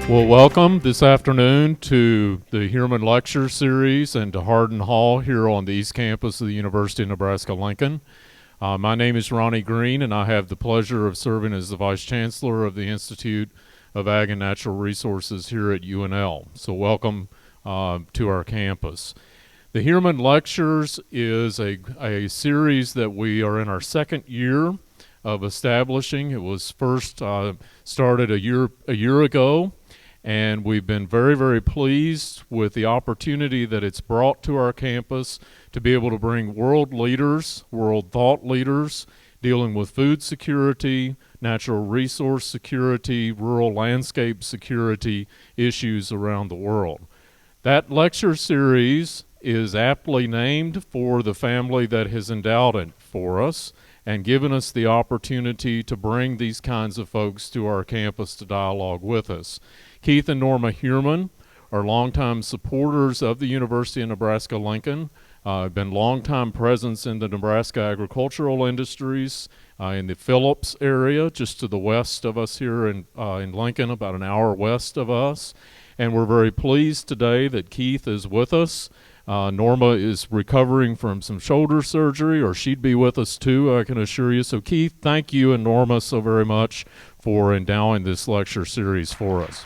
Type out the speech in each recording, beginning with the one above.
Well, welcome this afternoon to the Human Lecture Series and to Hardin Hall here on the East Campus of the University of Nebraska-Lincoln. My name is Ronnie Green, and I have the pleasure of serving as the Vice Chancellor of the Institute of Ag and Natural Resources here at UNL. So welcome to our campus. The Human Lectures is a series that we are in our second year of establishing. It was first started a year ago. And we've been very, very pleased with the opportunity that it's brought to our campus to be able to bring world leaders, world thought leaders, dealing with food security, natural resource security, rural landscape security issues around the world. That lecture series is aptly named for the family that has endowed it for us and given us the opportunity to bring these kinds of folks to our campus to dialogue with us. Keith and Norma Huerman are longtime supporters of the University of Nebraska-Lincoln, been longtime presence in the Nebraska agricultural industries in the Phillips area, just to the west of us here in Lincoln, about an hour west of us. And we're very pleased today that Keith is with us. Norma is recovering from some shoulder surgery, or she'd be with us too, I can assure you. So Keith, thank you and Norma so very much for endowing this lecture series for us.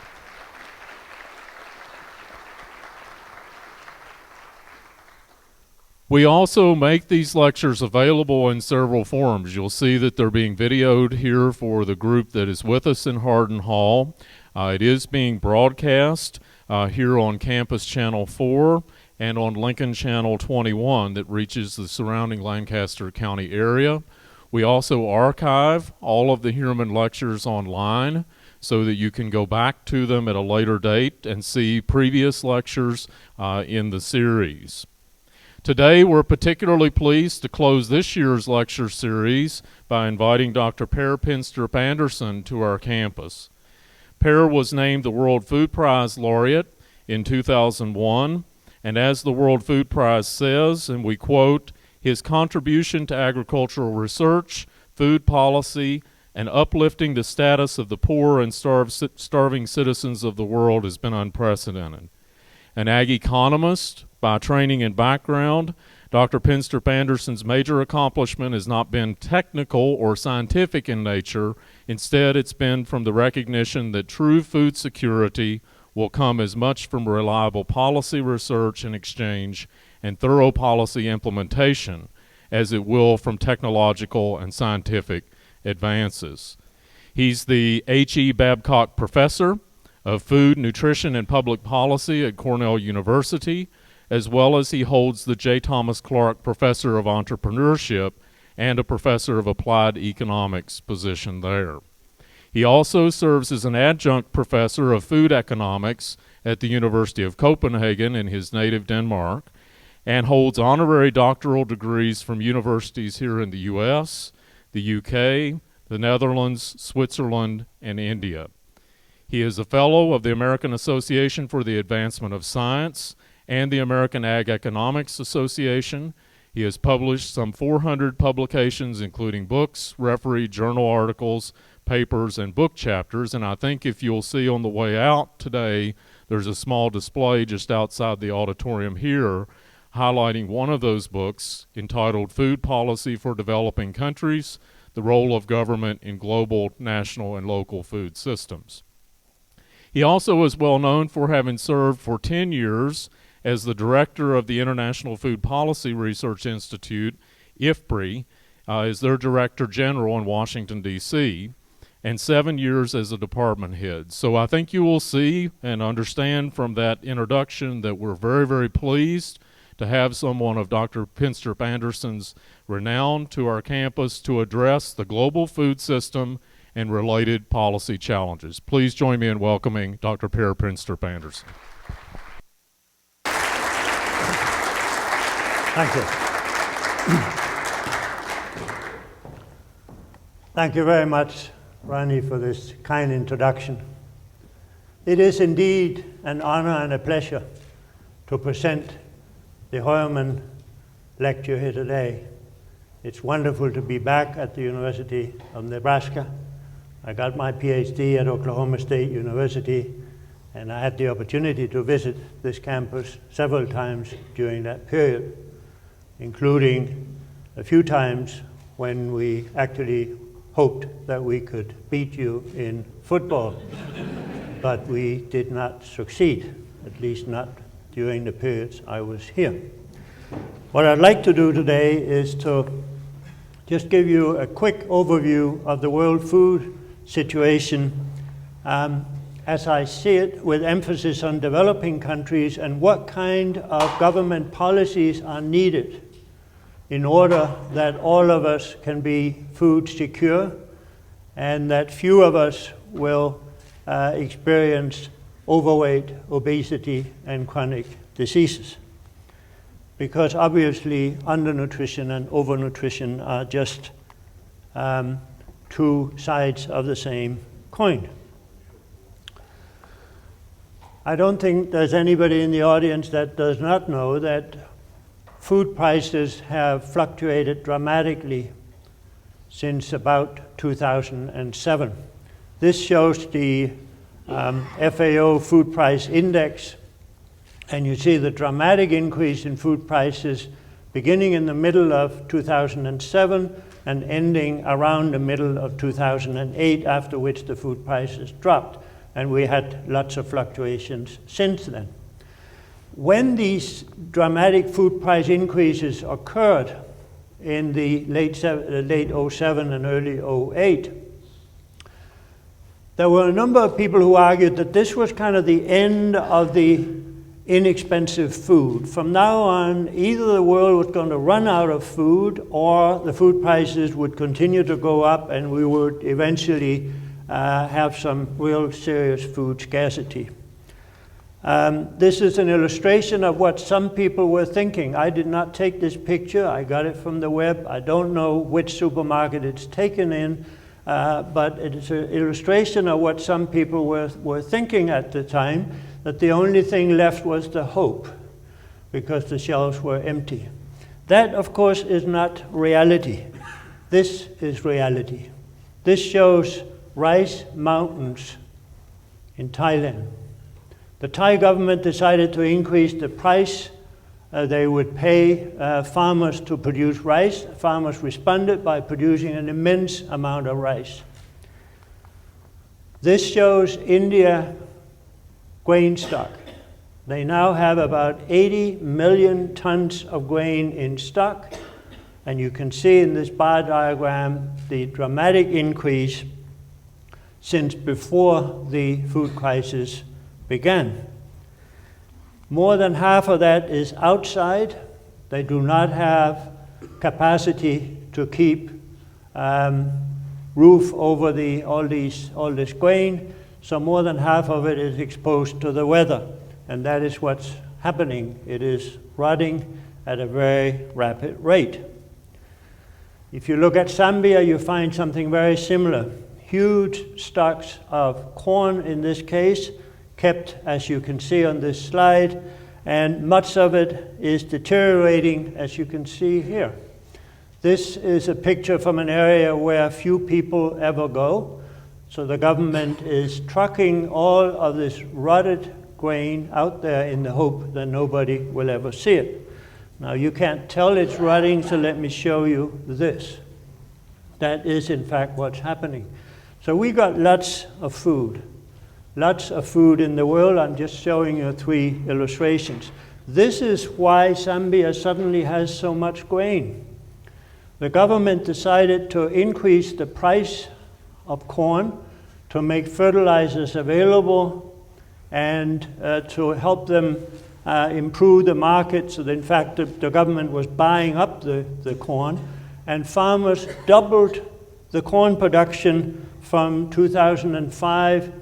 We also make these lectures available in several forms. You'll see that they're being videoed here for the group that is with us in Hardin Hall. It is being broadcast here on Campus Channel 4 and on Lincoln Channel 21 that reaches the surrounding Lancaster County area. We also archive all of the Huerman lectures online so that you can go back to them at a later date and see previous lectures in the series. Today, we're particularly pleased to close this year's lecture series by inviting Dr. Per Pinstrup-Andersen to our campus. Per was named the World Food Prize Laureate in 2001, and as the World Food Prize says, and we quote, "His contribution to agricultural research, food policy, and uplifting the status of the poor and starving citizens of the world has been unprecedented." An ag economist by training and background, Dr. Pinstrup-Andersen's major accomplishment has not been technical or scientific in nature. Instead, it's been from the recognition that true food security will come as much from reliable policy research and exchange and thorough policy implementation as it will from technological and scientific advances. He's the H.E. Babcock Professor of Food, Nutrition, and Public Policy at Cornell University, as well as he holds the J. Thomas Clark Professor of Entrepreneurship and a Professor of Applied Economics position there. He also serves as an adjunct professor of food economics at the University of Copenhagen in his native Denmark, and holds honorary doctoral degrees from universities here in the U.S., the U.K., the Netherlands, Switzerland, and India. He is a fellow of the American Association for the Advancement of Science and the American Ag Economics Association. He has published some 400 publications, including books, refereed journal articles, papers, and book chapters. And I think if you'll see on the way out today, there's a small display just outside the auditorium here highlighting one of those books entitled Food Policy for Developing Countries, the Role of Government in Global, National, and Local Food Systems. He also is well known for having served for 10 years as the director of the International Food Policy Research Institute, IFPRI, is their director general in Washington, D.C., and 7 years as a department head. So I think you will see and understand from that introduction that we're very, very pleased to have someone of Dr. Pinstrup-Andersen's renown to our campus to address the global food system and related policy challenges. Please join me in welcoming Dr. Per Pinstrup-Andersen. Thank you. Thank you very much, Ronnie, for this kind introduction. It is indeed an honor and a pleasure to present the Hoyerman lecture here today. It's wonderful to be back at the University of Nebraska. I got my PhD at Oklahoma State University, and I had the opportunity to visit this campus several times during that period, including a few times when we actually hoped that we could beat you in football, but we did not succeed, at least not during the periods I was here. What I'd like to do today is to just give you a quick overview of the world food situation as I see it, with emphasis on developing countries and what kind of government policies are needed in order that all of us can be food secure and that few of us will experience overweight, obesity, and chronic diseases. Because obviously undernutrition and overnutrition are just two sides of the same coin. I don't think there's anybody in the audience that does not know that food prices have fluctuated dramatically since about 2007. This shows the FAO Food Price Index, and you see the dramatic increase in food prices beginning in the middle of 2007 and ending around the middle of 2008, after which the food prices dropped. And we had lots of fluctuations since then. When these dramatic food price increases occurred in the late 07 and early 08, there were a number of people who argued that this was kind of the end of the inexpensive food. From now on, either the world was going to run out of food or the food prices would continue to go up and we would eventually have some real serious food scarcity. This is an illustration of what some people were thinking. I did not take this picture. I got it from the web. I don't know which supermarket it's taken in, but it is an illustration of what some people were thinking at the time, that the only thing left was the hope, because the shelves were empty. That, of course, is not reality. This is reality. This shows rice mountains in Thailand. The Thai government decided to increase the price they would pay farmers to produce rice. Farmers responded by producing an immense amount of rice. This shows India grain stock. They now have about 80 million tons of grain in stock, and you can see in this bar diagram the dramatic increase since before the food crisis began. More than half of that is outside. They do not have capacity to keep roof over all this grain, so more than half of it is exposed to the weather, and that is what's happening. It is rotting at a very rapid rate. If you look at Zambia, you find something very similar. Huge stocks of corn in this case, kept, as you can see on this slide, and much of it is deteriorating, as you can see here. This is a picture from an area where few people ever go, so the government is trucking all of this rotted grain out there in the hope that nobody will ever see it. Now you can't tell it's rotting, so let me show you this. That is in fact what's happening. So we got lots of food in the world. I'm just showing you 3 illustrations. This is why Zambia suddenly has so much grain. The government decided to increase the price of corn to make fertilizers available and to help them improve the market. So that in fact the government was buying up the corn, and farmers doubled the corn production from 2005,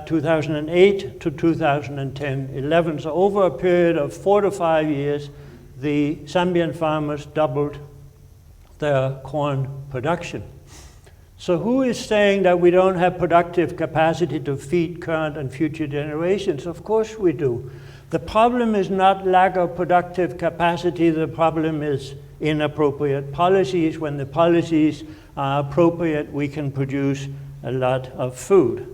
2008 to 2010-11. So over a period of 4 to 5 years, the Zambian farmers doubled their corn production. So who is saying that we don't have productive capacity to feed current and future generations? Of course we do. The problem is not lack of productive capacity, the problem is inappropriate policies. When the policies are appropriate, we can produce a lot of food.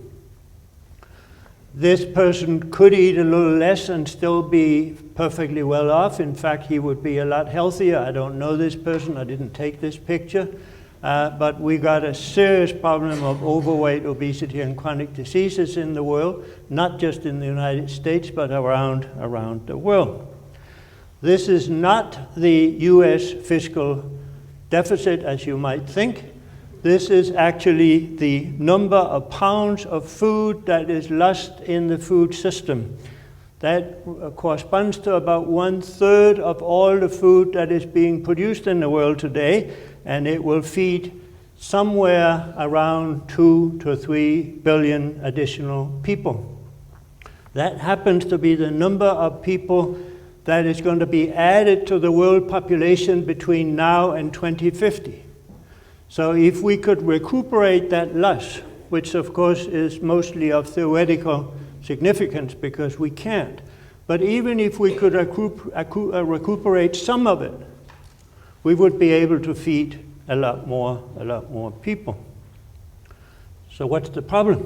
This person could eat a little less and still be perfectly well off. In fact, he would be a lot healthier. I don't know this person, I didn't take this picture. But we got a serious problem of overweight, obesity, and chronic diseases in the world, not just in the United States, but around the world. This is not the US fiscal deficit, as you might think. This is actually the number of pounds of food that is lost in the food system. That corresponds to about 1/3 of all the food that is being produced in the world today, and it will feed somewhere around 2 to 3 billion additional people. That happens to be the number of people that is going to be added to the world population between now and 2050. So if we could recuperate that loss, which of course is mostly of theoretical significance because we can't, but even if we could recuperate some of it, we would be able to feed a lot more people. So what's the problem?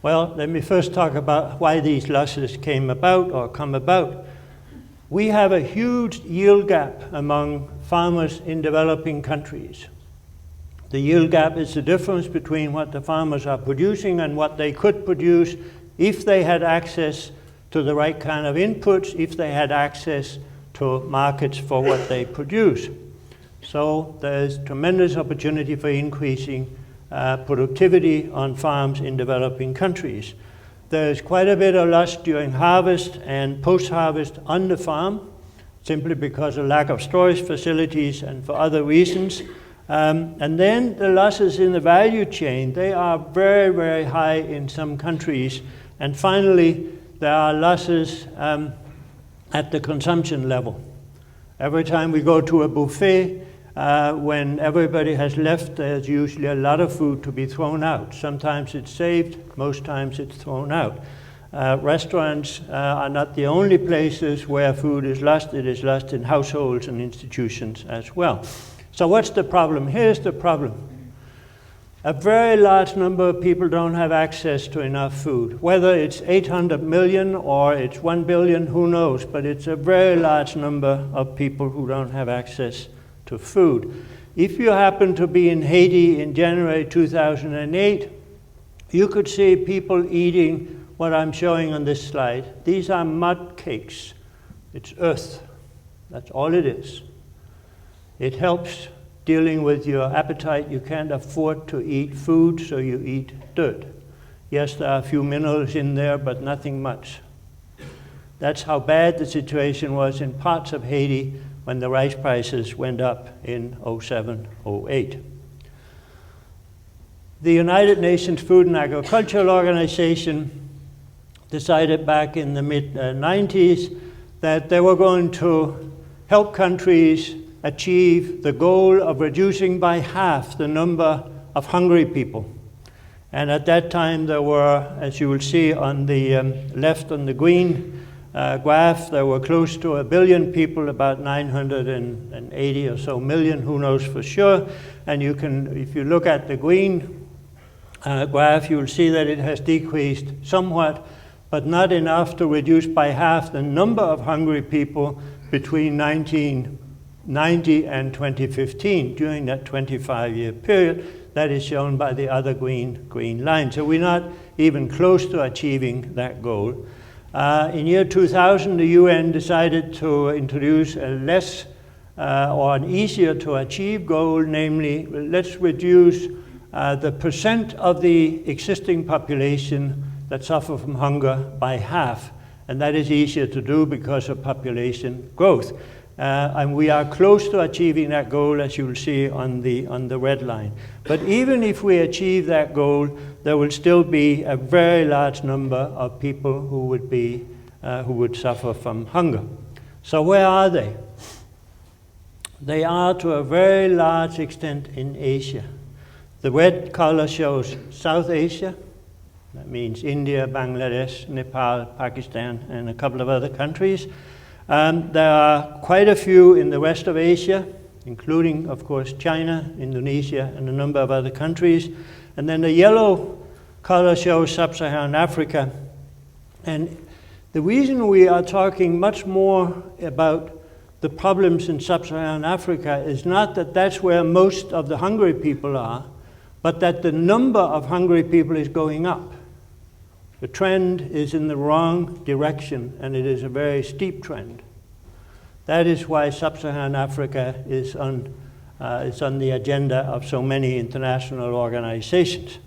Well, let me first talk about why these losses come about. We have a huge yield gap among farmers in developing countries. The yield gap is the difference between what the farmers are producing and what they could produce if they had access to the right kind of inputs, if they had access to markets for what they produce. So there's tremendous opportunity for increasing productivity on farms in developing countries. There's quite a bit of loss during harvest and post-harvest on the farm, simply because of lack of storage facilities and for other reasons. And then the losses in the value chain, they are very, very high in some countries. And finally, there are losses at the consumption level. Every time we go to a buffet, when everybody has left, there's usually a lot of food to be thrown out. Sometimes it's saved, most times it's thrown out. Restaurants are not the only places where food is lost. It is lost in households and institutions as well. So what's the problem? Here's the problem. A very large number of people don't have access to enough food. Whether it's 800 million or it's 1 billion, who knows? But it's a very large number of people who don't have access to food. If you happen to be in Haiti in January 2008, you could see people eating what I'm showing on this slide. These are mud cakes. It's earth. That's all it is. It helps dealing with your appetite. You can't afford to eat food, so you eat dirt. Yes, there are a few minerals in there, but nothing much. That's how bad the situation was in parts of Haiti when the rice prices went up in 07, 08. The United Nations Food and Agricultural Organization decided back in the mid-90s that they were going to help countries achieve the goal of reducing by half the number of hungry people. And at that time there were, as you will see on the left on the green graph, there were close to 1 billion people, about 980 or so million, who knows for sure. And you can, if you look at the green graph, you'll see that it has decreased somewhat, but not enough to reduce by half the number of hungry people between 1990 and 2015, during that 25-year period. That is shown by the other green line. So we're not even close to achieving that goal. In year 2000, the UN decided to introduce a less or an easier to achieve goal, namely, let's reduce the percent of the existing population that suffer from hunger by half. And that is easier to do because of population growth. And we are close to achieving that goal, as you'll see on the red line. But even if we achieve that goal, there will still be a very large number of people who would suffer from hunger. So where are they? They are to a very large extent in Asia. The red color shows South Asia. That means India, Bangladesh, Nepal, Pakistan, and a couple of other countries. There are quite a few in the rest of Asia, including, of course, China, Indonesia, and a number of other countries. And then the yellow color shows Sub-Saharan Africa. And the reason we are talking much more about the problems in Sub-Saharan Africa is not that that's where most of the hungry people are, but that the number of hungry people is going up. The trend is in the wrong direction, and it is a very steep trend. That is why Sub-Saharan Africa is on the agenda of so many international organizations.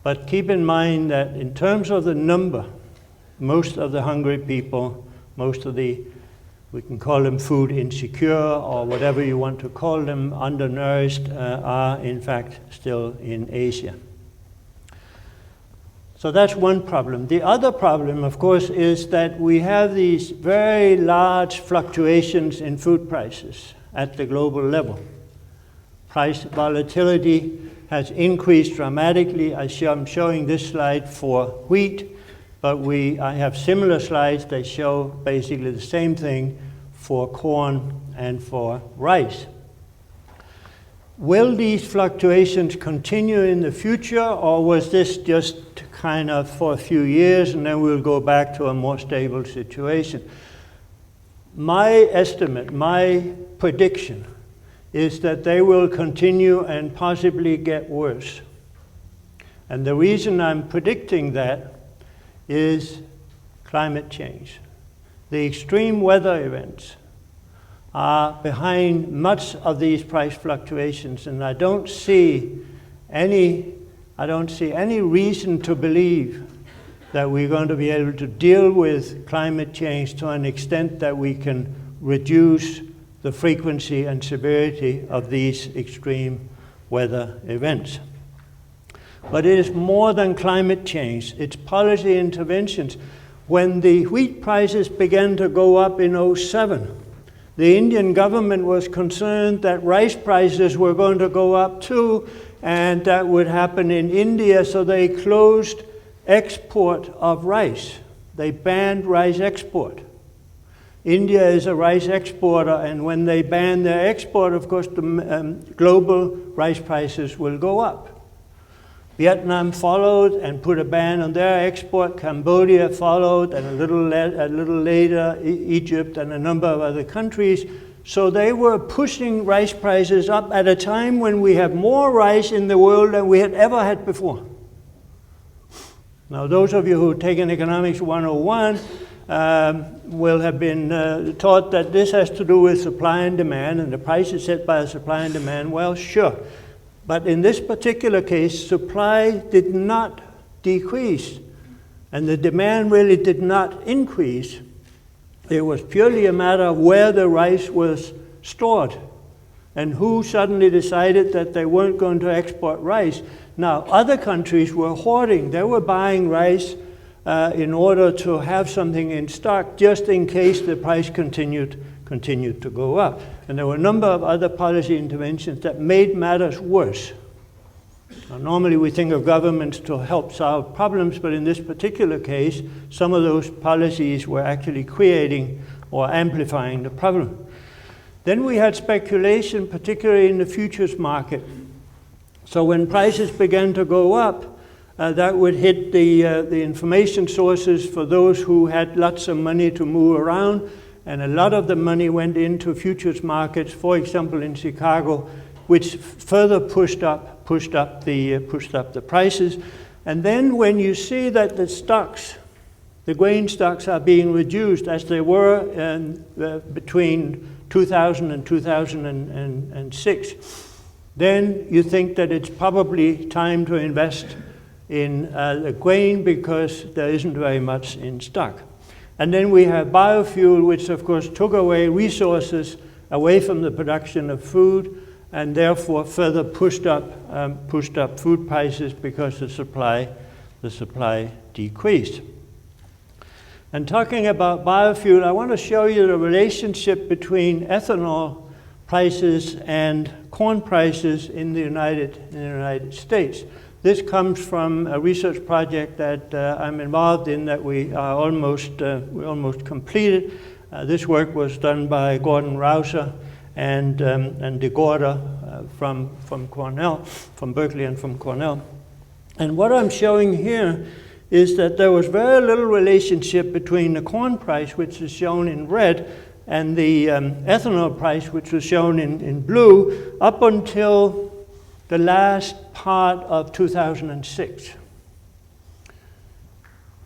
But keep in mind that in terms of the number, most of the hungry people, most of the, we can call them food insecure or whatever you want to call them, undernourished, are in fact still in Asia. So that's one problem. The other problem, of course, is that we have these very large fluctuations in food prices at the global level. Price volatility has increased dramatically. I'm showing this slide for wheat, but I have similar slides that show basically the same thing for corn and for rice. Will these fluctuations continue in the future, or was this just kind of for a few years and then we'll go back to a more stable situation? My estimate, my prediction, is that they will continue and possibly get worse. And the reason I'm predicting that is climate change. The extreme weather events are behind much of these price fluctuations, and I don't see any reason to believe that we're going to be able to deal with climate change to an extent that we can reduce the frequency and severity of these extreme weather events. But it is more than climate change. It's policy interventions. When the wheat prices began to go up in 2007, the Indian government was concerned that rice prices were going to go up too, and that would happen in India, so they closed export of rice. They banned rice export. India is a rice exporter, and when they ban their export, of course, the global rice prices will go up. Vietnam followed and put a ban on their export. Cambodia followed, and a little later, Egypt and a number of other countries. So they were pushing rice prices up at a time when we have more rice in the world than we had ever had before. Now, those of you who've taken Economics 101 will have been taught that this has to do with supply and demand, and the price is set by the supply and demand. Well, sure. But in this particular case, supply did not decrease, and the demand really did not increase. It was purely a matter of where the rice was stored and who suddenly decided that they weren't going to export rice. Now, other countries were hoarding. They were buying rice in order to have something in stock just in case the price continued to go up. And there were a number of other policy interventions that made matters worse. Now, normally we think of governments to help solve problems, but in this particular case, some of those policies were actually creating or amplifying the problem. Then we had speculation, particularly in the futures market. So when prices began to go up, that would hit the information sources for those who had lots of money to move around, and a lot of the money went into futures markets, for example in Chicago, which further pushed up the prices. And then when you see that the grain stocks are being reduced as they were between 2000 and 2006, then you think that it's probably time to invest in the grain because there isn't very much in stock. And then we have biofuel, which of course took away resources away from the production of food, and therefore further pushed up food prices because the supply decreased. And talking about biofuel, I want to show you the relationship between ethanol prices and corn prices in the United States. This comes from a research project that I'm involved in that we almost completed. This work was done by Gordon Rouser and DeGorda from Cornell, from Berkeley and from Cornell. And what I'm showing here is that there was very little relationship between the corn price, which is shown in red, and the ethanol price, which was shown in blue, up until the last part of 2006.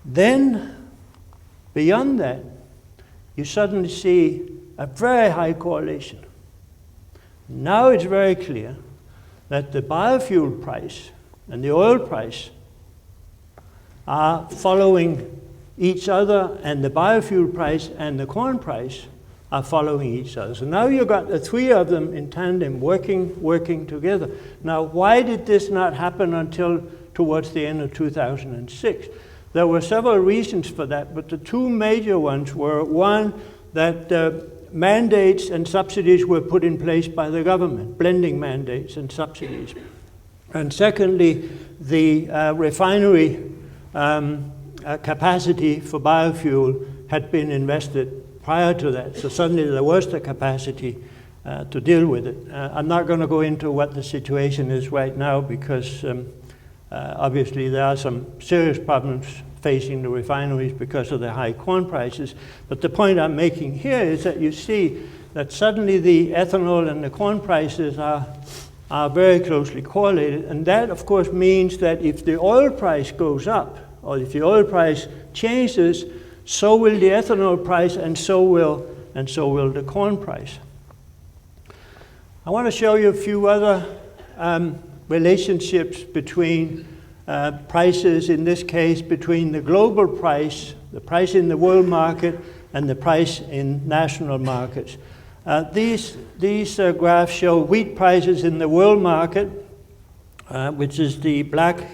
Then, beyond that, you suddenly see a very high correlation. Now it's very clear that the biofuel price and the oil price are following each other, and the biofuel price and the corn price are following each other. So now you've got the three of them in tandem working together. Now, why did this not happen until towards the end of 2006? There were several reasons for that, but the two major ones were, one, that mandates and subsidies were put in place by the government, blending mandates and subsidies. And secondly, the refinery capacity for biofuel had been invested prior to that. So suddenly there was the capacity to deal with it. I'm not going to go into what the situation is right now because obviously there are some serious problems facing the refineries because of the high corn prices. But the point I'm making here is that you see that suddenly the ethanol and the corn prices are very closely correlated. And that, of course, means that if the oil price goes up, or if the oil price changes, so will the ethanol price, and so will the corn price. I want to show you a few other relationships between prices, in this case between the global price, the price in the world market, and the price in national markets. These graphs show wheat prices in the world market, which is the black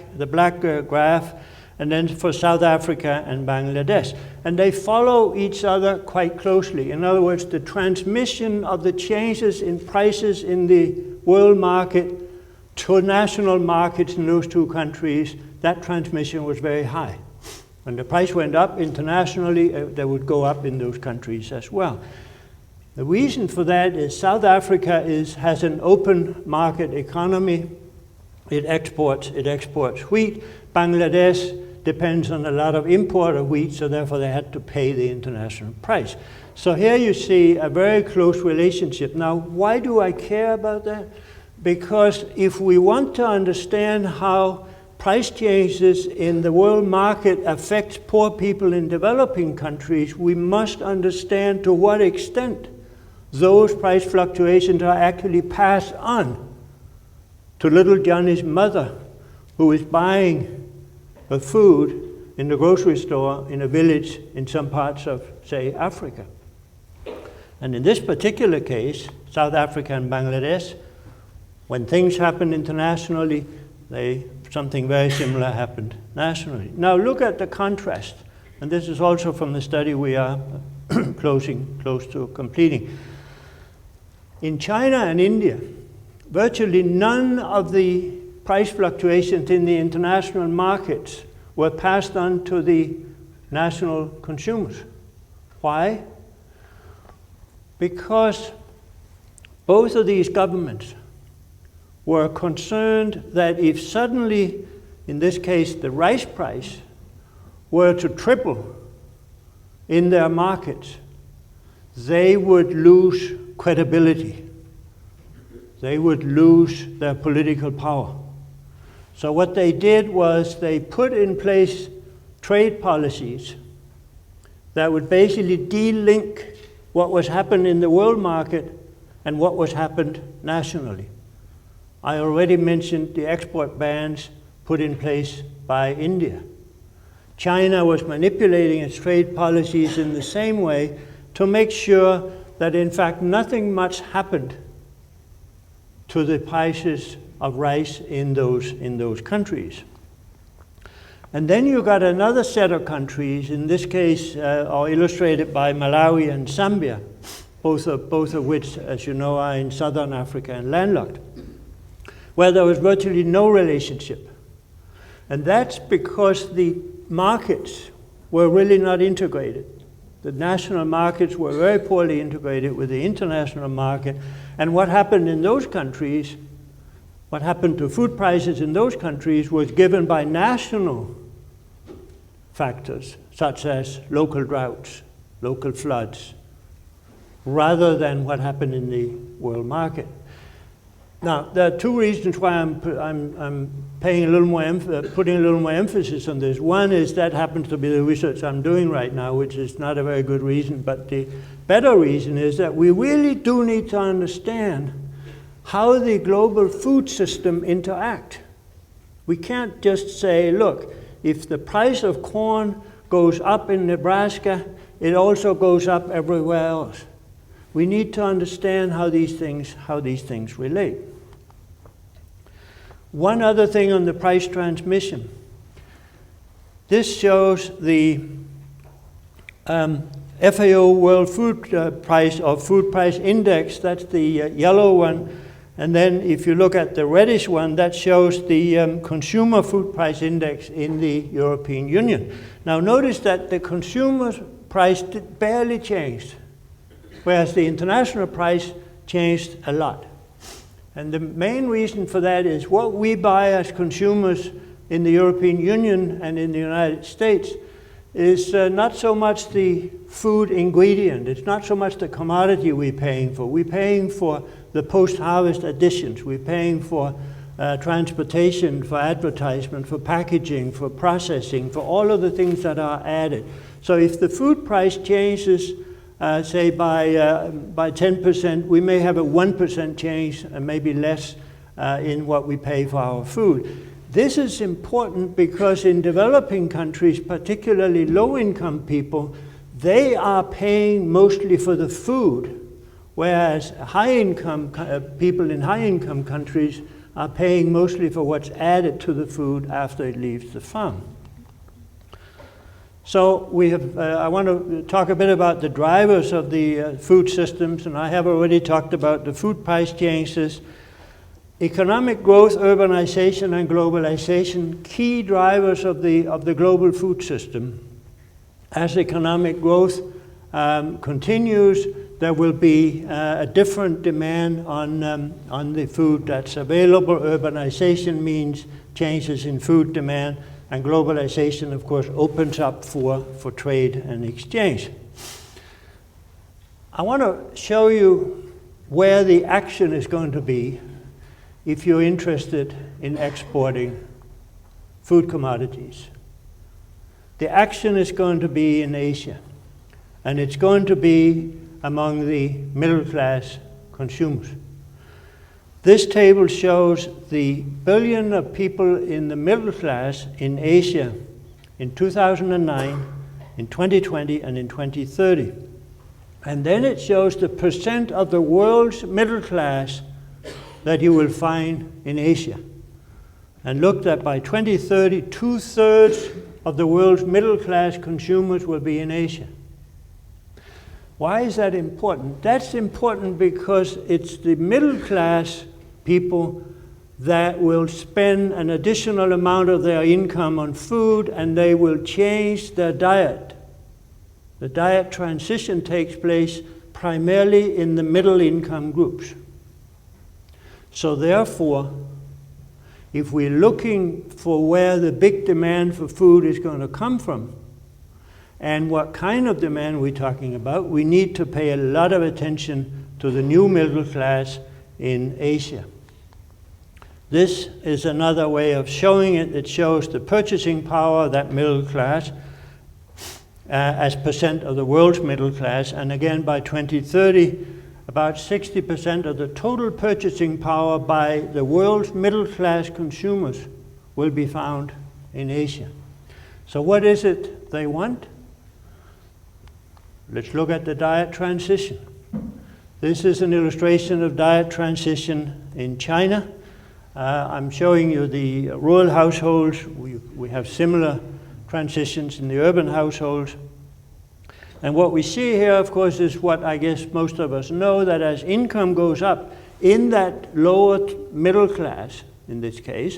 graph, and then for South Africa and Bangladesh. And they follow each other quite closely. In other words, the transmission of the changes in prices in the world market to national markets in those two countries, that transmission was very high. When the price went up internationally, they would go up in those countries as well. The reason for that is South Africa has an open market economy. It exports wheat. Bangladesh depends on a lot of import of wheat, so therefore they had to pay the international price. So here you see a very close relationship. Now, why do I care about that? Because if we want to understand how price changes in the world market affect poor people in developing countries, we must understand to what extent those price fluctuations are actually passed on to little Johnny's mother, who is buying her food in the grocery store in a village in some parts of, say, Africa. And in this particular case, South Africa and Bangladesh, when things happen internationally, something very similar happened nationally. Now look at the contrast, and this is also from the study we are close to completing. In China and India, virtually none of the price fluctuations in the international markets were passed on to the national consumers. Why? Because both of these governments were concerned that if suddenly, in this case, the rice price were to triple in their markets, they would lose credibility. They would lose their political power. So what they did was they put in place trade policies that would basically de-link what was happening in the world market and what was happened nationally. I already mentioned the export bans put in place by India. China was manipulating its trade policies in the same way to make sure that in fact nothing much happened to the prices of rice in those countries. And then you got another set of countries, in this case are illustrated by Malawi and Zambia. both of which, as you know, are in southern Africa and landlocked, where there was virtually no relationship. And that's because the markets were really not integrated. The national markets were very poorly integrated with the international market. And what happened in those countries, what happened to food prices in those countries was given by national factors, such as local droughts, local floods, rather than what happened in the world market. Now, there are two reasons why I'm putting a little more emphasis on this. One is that happens to be the research I'm doing right now, which is not a very good reason, but the better reason is that we really do need to understand how the global food system interact. We can't just say, look, if the price of corn goes up in Nebraska, it also goes up everywhere else. We need to understand how these things relate. One other thing on the price transmission. This shows the FAO World Food Prize or Food Price Index. That's the yellow one. And then if you look at the reddish one, that shows the Consumer Food Price Index in the European Union. Now notice that the consumer price barely changed, whereas the international price changed a lot. And the main reason for that is what we buy as consumers in the European Union and in the United States is not so much the food ingredient. It's not so much the commodity we're paying for. We're paying for the post-harvest additions. We're paying for transportation, for advertisement, for packaging, for processing, for all of the things that are added. So if the food price changes, say by 10%, we may have a 1% change and maybe less in what we pay for our food. This is important because in developing countries, particularly low-income people, they are paying mostly for the food, whereas high-income people in high-income countries are paying mostly for what's added to the food after it leaves the farm. So we have, I want to talk a bit about the drivers of the food systems, and I have already talked about the food price changes. Economic growth, urbanization, and globalization, key drivers of the global food system. As economic growth continues, there will be a different demand on the food that's available. Urbanization means changes in food demand, and globalization, of course, opens up for trade and exchange. I want to show you where the action is going to be if you're interested in exporting food commodities. The action is going to be in Asia, and it's going to be among the middle-class consumers. This table shows the billion of people in the middle class in Asia in 2009, in 2020, and in 2030. And then it shows the percent of the world's middle class that you will find in Asia. And look that by 2030, 2/3 of the world's middle class consumers will be in Asia. Why is that important? That's important because it's the middle class people that will spend an additional amount of their income on food, and they will change their diet. The diet transition takes place primarily in the middle income groups. So therefore, if we're looking for where the big demand for food is going to come from, and what kind of demand we're talking about, we need to pay a lot of attention to the new middle class in Asia. This is another way of showing it. It shows the purchasing power of that middle class as percent of the world's middle class. And again, by 2030, about 60% of the total purchasing power by the world's middle class consumers will be found in Asia. So what is it they want? Let's look at the diet transition. This is an illustration of diet transition in China. I'm showing you the rural households. We have similar transitions in the urban households. And what we see here, of course, is what I guess most of us know, that as income goes up in that lower middle class, in this case,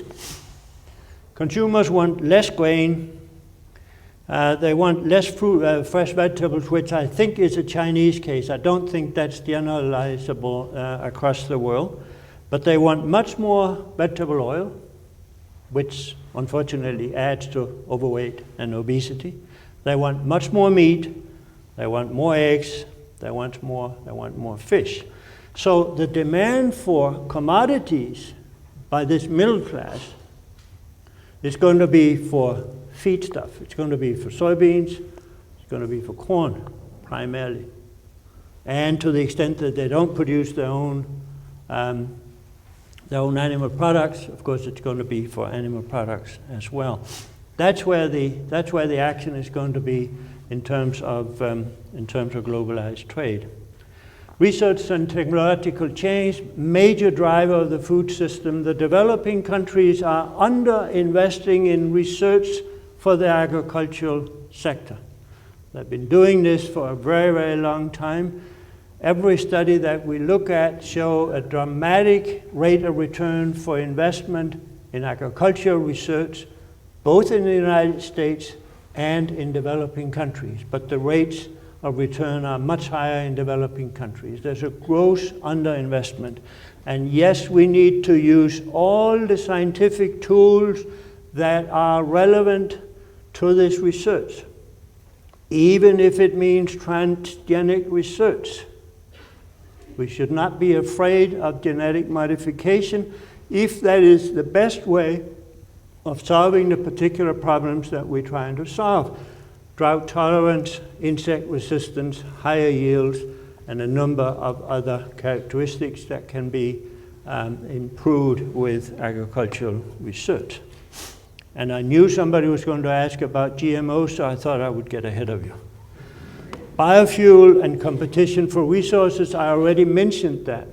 consumers want less grain, they want less fruit, fresh vegetables, which I think is a Chinese case. I don't think that's generalizable across the world. But they want much more vegetable oil, which unfortunately adds to overweight and obesity. They want much more meat. They want more eggs. They want more fish. So the demand for commodities by this middle class is going to be for feed stuff. It's going to be for soybeans. It's going to be for corn, primarily. And to the extent that they don't produce their own animal products, of course, it's going to be for animal products as well. That's where the action is going to be in terms of globalized trade. Research and technological change, major driver of the food system. The developing countries are under-investing in research for the agricultural sector. They've been doing this for a very, very long time. Every study that we look at show a dramatic rate of return for investment in agricultural research, both in the United States and in developing countries. But the rates of return are much higher in developing countries. There's a gross underinvestment. And yes, we need to use all the scientific tools that are relevant to this research, even if it means transgenic research. We should not be afraid of genetic modification if that is the best way of solving the particular problems that we're trying to solve. Drought tolerance, insect resistance, higher yields, and a number of other characteristics that can be improved with agricultural research. And I knew somebody was going to ask about GMOs, so I thought I would get ahead of you. Biofuel and competition for resources, I already mentioned that.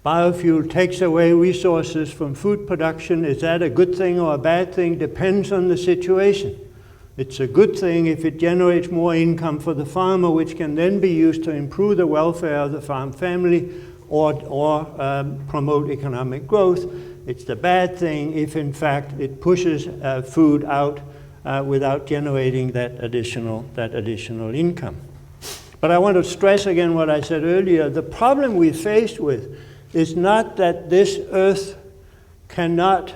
Biofuel takes away resources from food production. Is that a good thing or a bad thing? Depends on the situation. It's a good thing if it generates more income for the farmer, which can then be used to improve the welfare of the farm family or promote economic growth. It's the bad thing if, in fact, it pushes food out without generating that additional income. But I want to stress again what I said earlier. The problem we're faced with is not that this earth cannot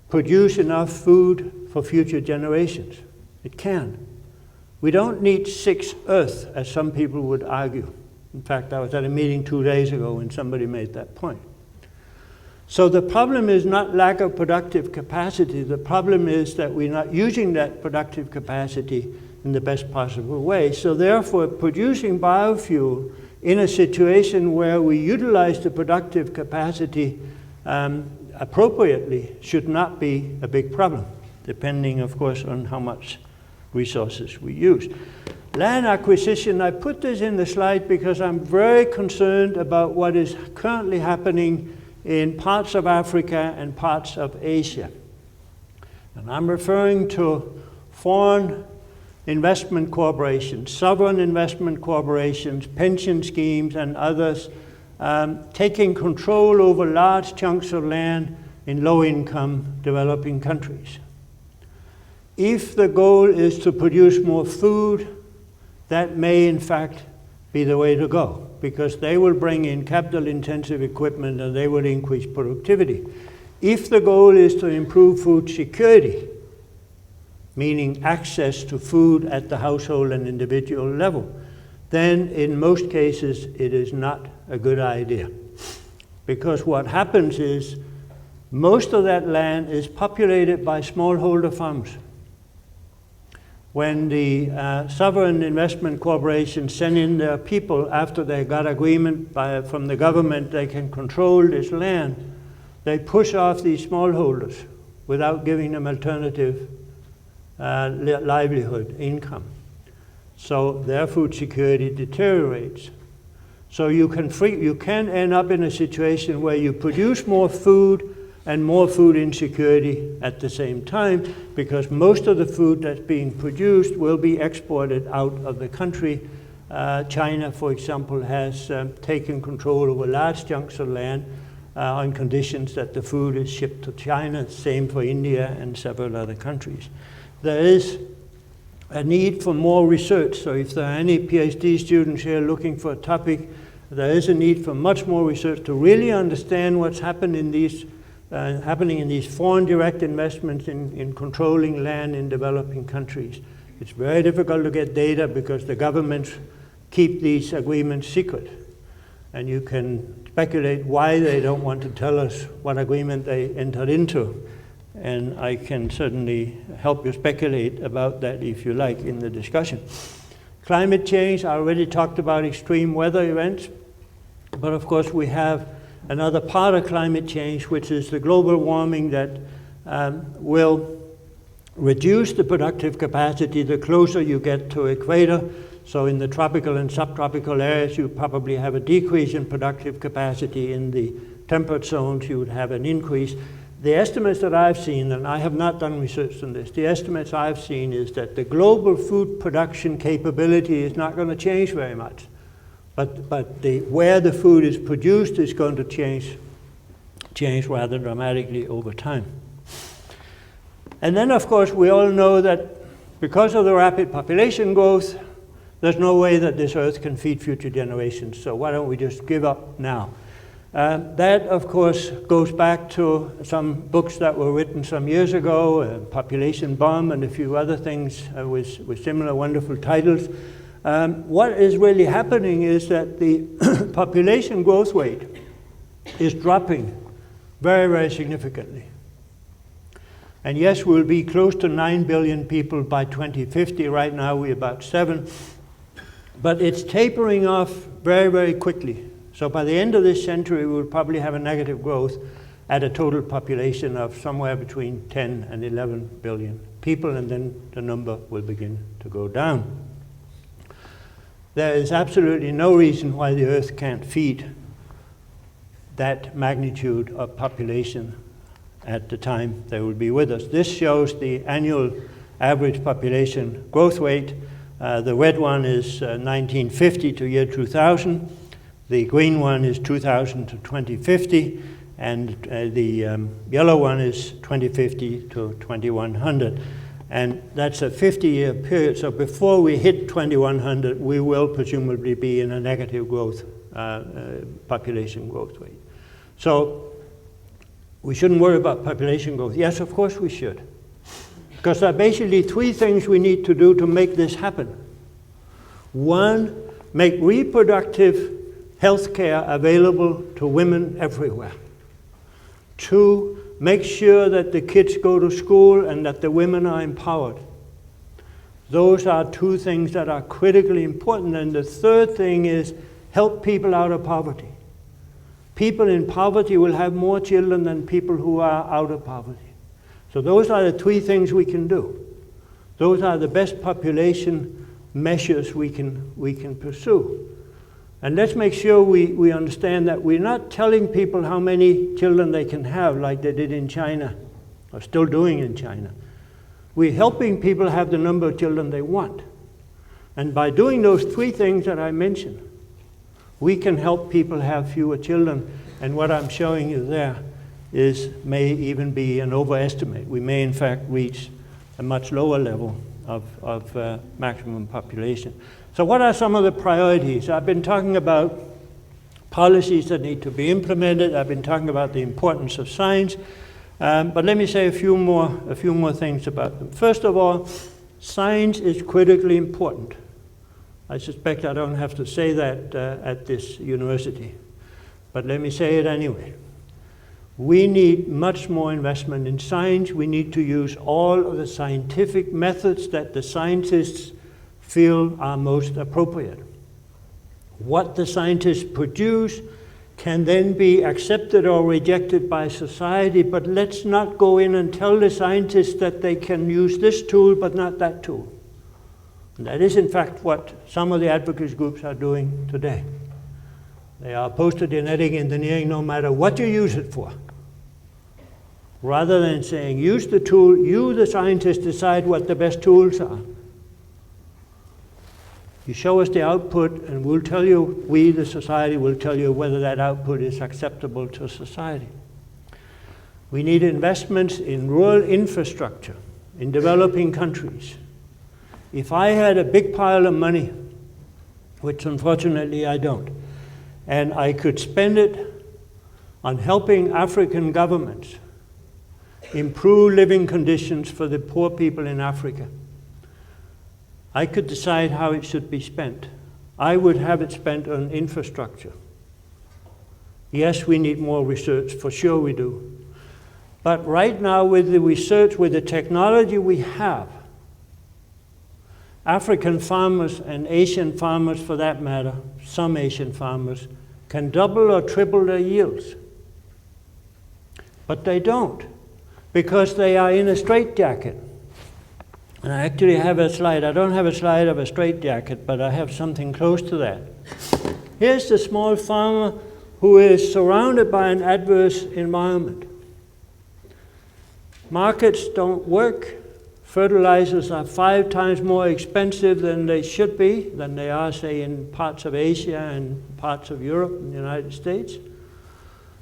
produce enough food for future generations. It can. We don't need 6 Earths, as some people would argue. In fact, I was at a meeting 2 days ago when somebody made that point. So the problem is not lack of productive capacity. The problem is that we're not using that productive capacity in the best possible way. So therefore, producing biofuel in a situation where we utilize the productive capacity appropriately should not be a big problem, depending, of course, on how much resources we use. Land acquisition, I put this in the slide because I'm very concerned about what is currently happening in parts of Africa and parts of Asia. And I'm referring to foreign investment corporations, sovereign investment corporations, pension schemes, and others taking control over large chunks of land in low-income developing countries. If the goal is to produce more food, that may in fact be the way to go, because they will bring in capital-intensive equipment and they will increase productivity. If the goal is to improve food security, meaning access to food at the household and individual level, then in most cases it is not a good idea. Because what happens is most of that land is populated by smallholder farms. When the sovereign investment corporations send in their people after they got agreement from the government they can control this land, they push off these smallholders without giving them alternative livelihood, income. So their food security deteriorates. So you can end up in a situation where you produce more food, and more food insecurity at the same time, because most of the food that's being produced will be exported out of the country. China, for example, has taken control over large chunks of land on conditions that the food is shipped to China. Same for India and several other countries. There is a need for more research. So if there are any PhD students here looking for a topic, there is a need for much more research to really understand what's happened in these happening in these foreign direct investments in controlling land in developing countries. It's very difficult to get data because the governments keep these agreements secret. And you can speculate why they don't want to tell us what agreement they entered into. And I can certainly help you speculate about that if you like in the discussion. Climate change, I already talked about extreme weather events. But of course we have another part of climate change, which is the global warming that will reduce the productive capacity the closer you get to equator. So in the tropical and subtropical areas, you probably have a decrease in productive capacity. In the temperate zones, you would have an increase. The estimates that I've seen, and I have not done research on this, the estimates I've seen is that the global food production capability is not going to change very much. But where the food is produced is going to change rather dramatically over time. And then, of course, we all know that because of the rapid population growth, there's no way that this earth can feed future generations. So why don't we just give up now? That, of course, goes back to some books that were written some years ago, Population Bomb and a few other things with similar wonderful titles. What is really happening is that the population growth rate is dropping very, very significantly. And yes, we'll be close to 9 billion people by 2050. Right now, we're about 7. But it's tapering off very, very quickly. So by the end of this century, we'll probably have a negative growth at a total population of somewhere between 10 and 11 billion people, and then the number will begin to go down. There is absolutely no reason why the earth can't feed that magnitude of population at the time they will be with us. This shows the annual average population growth rate. The red one is 1950 to year 2000. The green one is 2000 to 2050. And the yellow one is 2050 to 2100. And that's a 50-year period. So before we hit 2100, we will presumably be in a negative growth, population growth rate. So we shouldn't worry about population growth. Yes, of course we should. Because there are basically 3 things we need to do to make this happen. 1, make reproductive health care available to women everywhere. 2, make sure that the kids go to school and that the women are empowered. Those are 2 things that are critically important. And the third thing is help people out of poverty. People in poverty will have more children than people who are out of poverty. So those are the 3 things we can do. Those are the best population measures we can pursue. And let's make sure we understand that we're not telling people how many children they can have like they did in China, or still doing in China. We're helping people have the number of children they want. And by doing those 3 things that I mentioned, we can help people have fewer children. And what I'm showing you there may even be an overestimate. We may in fact reach a much lower level of maximum population. So what are some of the priorities? I've been talking about policies that need to be implemented. I've been talking about the importance of science. But let me say a few more things about them. First of all, science is critically important. I suspect I don't have to say that at this university, but let me say it anyway. We need much more investment in science. We need to use all of the scientific methods that the scientists feel are most appropriate. What the scientists produce can then be accepted or rejected by society, but let's not go in and tell the scientists that they can use this tool but not that tool. And that is in fact what some of the advocacy groups are doing today. They are opposed to genetic engineering no matter what you use it for. rather than saying, use the tool, you, the scientists, decide what the best tools are. You show us the output, and we'll tell you, we, the society, will tell you whether that output is acceptable to society. We need investments in rural infrastructure in developing countries. If I had a big pile of money, which unfortunately I don't, and I could spend it on helping African governments improve living conditions for the poor people in Africa, I could decide how it should be spent. I would have it spent on infrastructure. Yes, we need more research, for sure we do. But right now, with the research, with the technology we have, African farmers and Asian farmers for that matter, some Asian farmers, can double or triple their yields. But they don't, because they are in a straitjacket. And I actually have a slide. I don't have a slide of a straitjacket, but I have something close to that. Here's the small farmer who is surrounded by an adverse environment. Markets don't work. Fertilizers are 5 times more expensive than they should be, than they are, say, in parts of Asia and parts of Europe and the United States.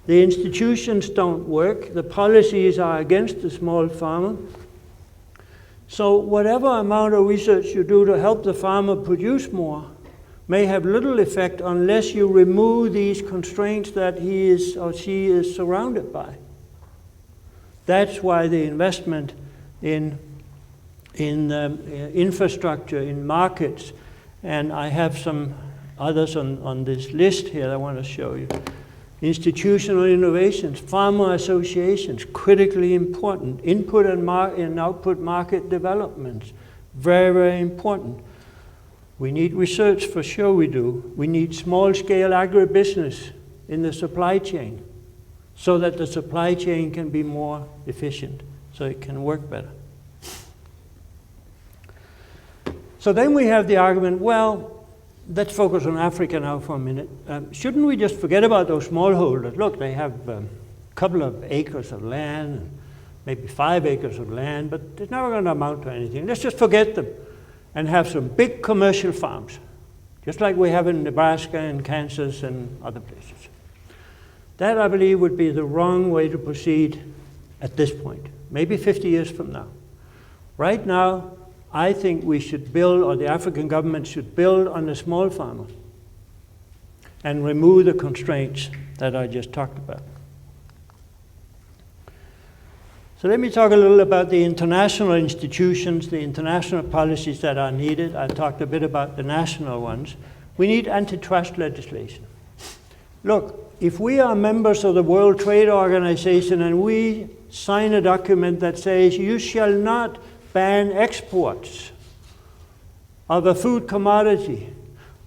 The institutions don't work. The policies are against the small farmer. So whatever amount of research you do to help the farmer produce more may have little effect unless you remove these constraints that he is or she is surrounded by. That's why the investment in infrastructure, in markets, and I have some others on this list here that I want to show you. Institutional innovations, farmer associations, critically important. Input and output market developments, very, very important. We need research, for sure we do. We need small-scale agribusiness in the supply chain so that the supply chain can be more efficient, so it can work better. So then we have the argument, well, let's focus on Africa now for a minute. Shouldn't we just forget about those smallholders? Look, they have a couple of acres of land, maybe 5 acres of land, but it's never going to amount to anything. Let's just forget them and have some big commercial farms, just like we have in Nebraska and Kansas and other places. That, I believe, would be the wrong way to proceed at this point, maybe 50 years from now. Right now, I think we should build, or the African government should build on the small farmer and remove the constraints that I just talked about. So let me talk a little about the international institutions, the international policies that are needed. I talked a bit about the national ones. We need antitrust legislation. Look, if we are members of the World Trade Organization and we sign a document that says you shall not ban exports of a food commodity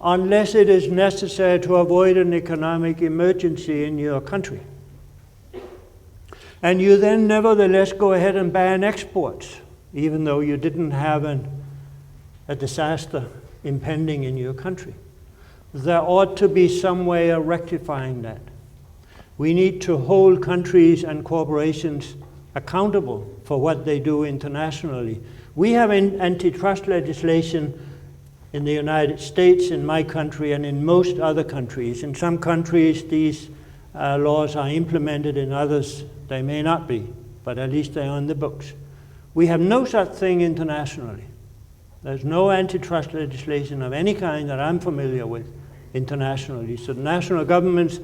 unless it is necessary to avoid an economic emergency in your country, and you then nevertheless go ahead and ban exports, even though you didn't have a disaster impending in your country, there ought to be some way of rectifying that. We need to hold countries and corporations accountable for what they do internationally. We have antitrust legislation in the United States, in my country, and in most other countries. In some countries, these laws are implemented. In others, they may not be, but at least they're on the books. We have no such thing internationally. There's no antitrust legislation of any kind that I'm familiar with internationally. So national governments